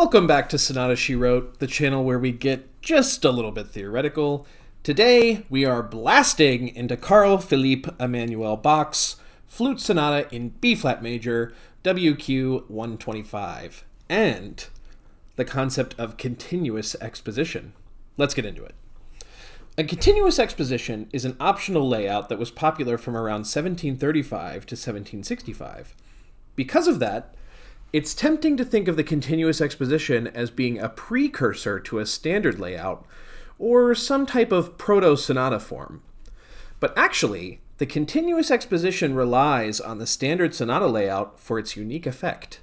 Welcome back to Sonata She Wrote, the channel where we get just a little bit theoretical. Today, we are blasting into Carl Philipp Emanuel Bach's Flute Sonata in B-flat major, WQ 125, and the concept of continuous exposition. Let's get into it. A continuous exposition is an optional layout that was popular from around 1735 to 1765. Because of that, it's tempting to think of the continuous exposition as being a precursor to a standard layout, or some type of proto-sonata form. But actually, the continuous exposition relies on the standard sonata layout for its unique effect.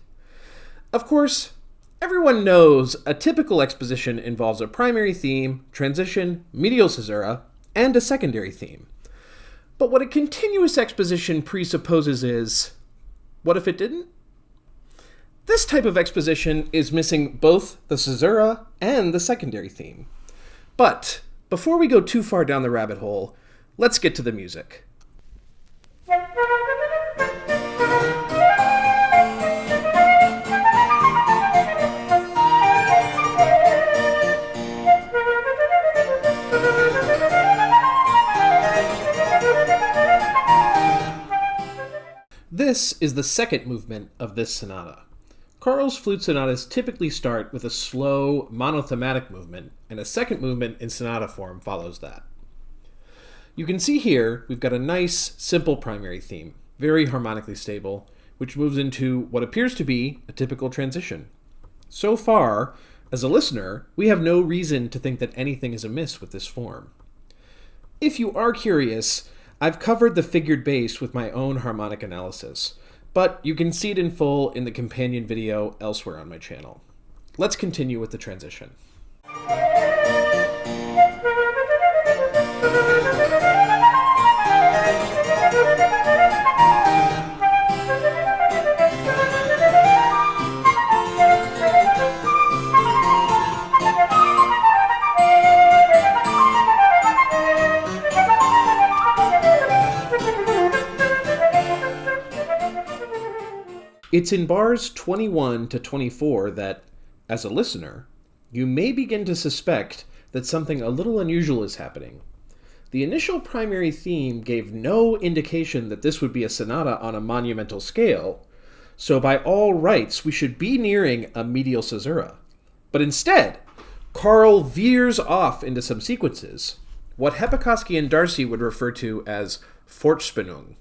Of course, everyone knows a typical exposition involves a primary theme, transition, medial caesura, and a secondary theme. But what a continuous exposition presupposes is, what if it didn't? This type of exposition is missing both the caesura and the secondary theme. But before we go too far down the rabbit hole, let's get to the music. This is the second movement of this sonata. Carl's flute sonatas typically start with a slow, monothematic movement, and a second movement in sonata form follows that. You can see here we've got a nice, simple primary theme, very harmonically stable, which moves into what appears to be a typical transition. So far, as a listener, we have no reason to think that anything is amiss with this form. If you are curious, I've covered the figured bass with my own harmonic analysis, but you can see it in full in the companion video elsewhere on my channel. Let's continue with the transition. It's in bars 21 to 24 that, as a listener, you may begin to suspect that something a little unusual is happening. The initial primary theme gave no indication that this would be a sonata on a monumental scale, so by all rights we should be nearing a medial caesura. But instead, Carl veers off into some sequences, what Hepikoski and Darcy would refer to as Fortspannung.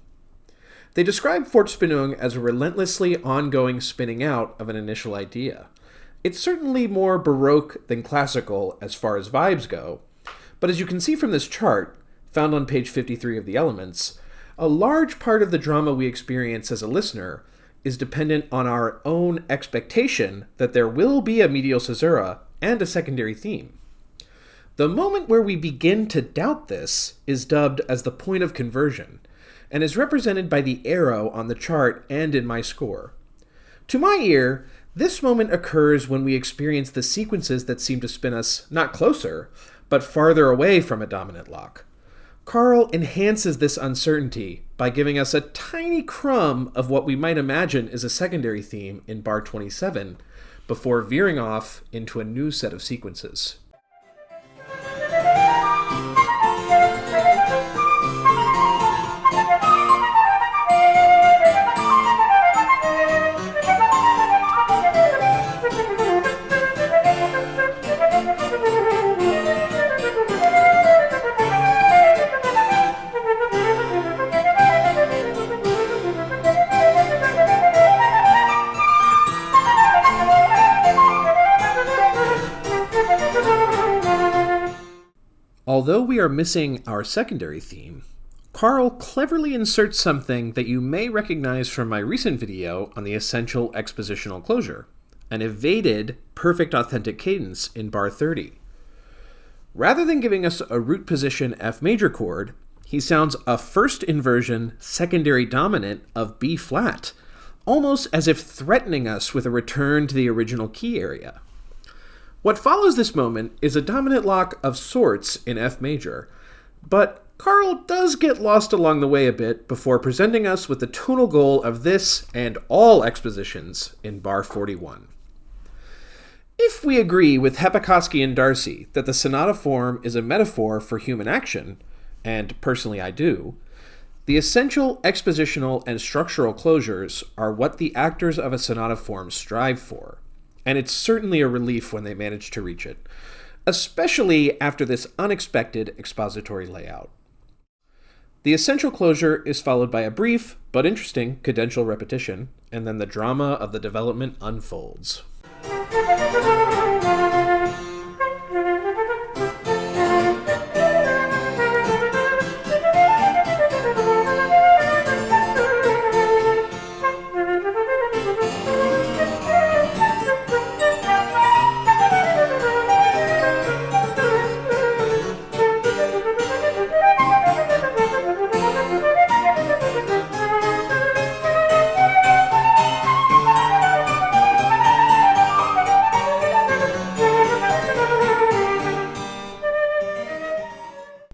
They describe Fortspannung as a relentlessly ongoing spinning out of an initial idea. It's certainly more Baroque than classical as far as vibes go, but as you can see from this chart, found on page 53 of the Elements, a large part of the drama we experience as a listener is dependent on our own expectation that there will be a medial caesura and a secondary theme. The moment where we begin to doubt this is dubbed as the point of conversion, and is represented by the arrow on the chart and in my score. To my ear, this moment occurs when we experience the sequences that seem to spin us not closer, but farther away from a dominant lock. Carl enhances this uncertainty by giving us a tiny crumb of what we might imagine is a secondary theme in bar 27, before veering off into a new set of sequences. Although we are missing our secondary theme, Carl cleverly inserts something that you may recognize from my recent video on the essential expositional closure, an evaded perfect authentic cadence in bar 30. Rather than giving us a root position F major chord, he sounds a first inversion secondary dominant of B flat, almost as if threatening us with a return to the original key area. What follows this moment is a dominant lock of sorts in F major, but Carl does get lost along the way a bit before presenting us with the tonal goal of this and all expositions in bar 41. If we agree with Hepikoski and Darcy that the sonata form is a metaphor for human action, and personally I do, the essential expositional and structural closures are what the actors of a sonata form strive for, and it's certainly a relief when they manage to reach it, especially after this unexpected expository layout. The essential closure is followed by a brief but interesting cadential repetition, and then the drama of the development unfolds.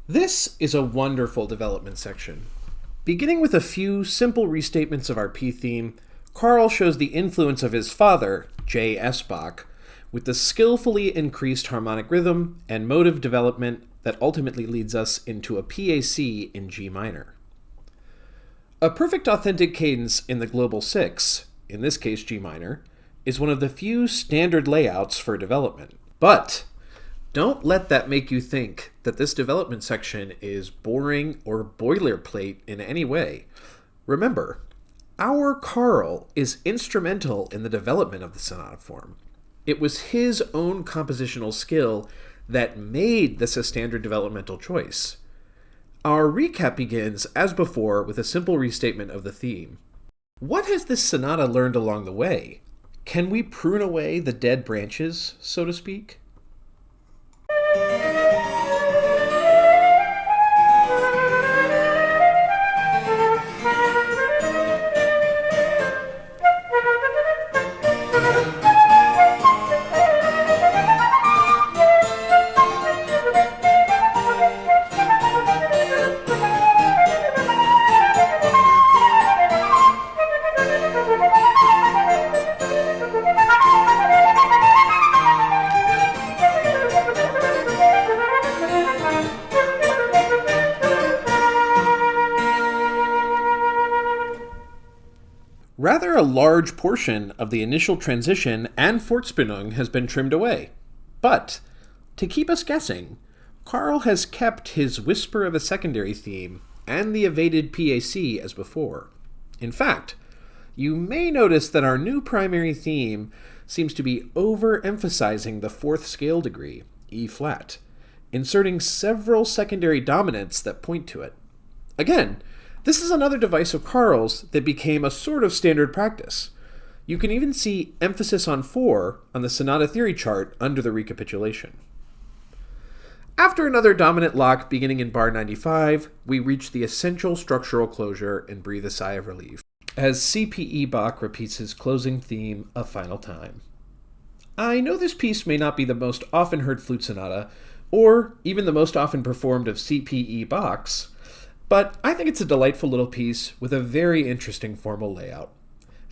This is a wonderful development section. Beginning with a few simple restatements of our P theme, Carl shows the influence of his father, J.S. Bach, with the skillfully increased harmonic rhythm and motive development that ultimately leads us into a PAC in G minor. A perfect authentic cadence in the global six, in this case G minor, is one of the few standard layouts for development. But don't let that make you think that this development section is boring or boilerplate in any way. Remember, our Carl is instrumental in the development of the sonata form. It was his own compositional skill that made this a standard developmental choice. Our recap begins, as before, with a simple restatement of the theme. What has this sonata learned along the way? Can we prune away the dead branches, so to speak? Rather a large portion of the initial transition and Fortspannung has been trimmed away. But, to keep us guessing, Carl has kept his whisper of a secondary theme and the evaded PAC as before. In fact, you may notice that our new primary theme seems to be overemphasizing the fourth scale degree, E flat, inserting several secondary dominants that point to it. Again, this is another device of Carl's that became a sort of standard practice. You can even see emphasis on 4 on the Sonata Theory chart under the recapitulation. After another dominant lock beginning in bar 95, we reach the essential structural closure and breathe a sigh of relief, as C.P.E. Bach repeats his closing theme a final time. I know this piece may not be the most often heard flute sonata, or even the most often performed of C.P.E. Bach's, but I think it's a delightful little piece with a very interesting formal layout.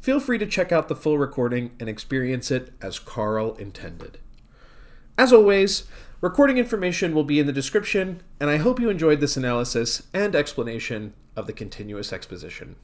Feel free to check out the full recording and experience it as Carl intended. As always, recording information will be in the description, and I hope you enjoyed this analysis and explanation of the continuous exposition.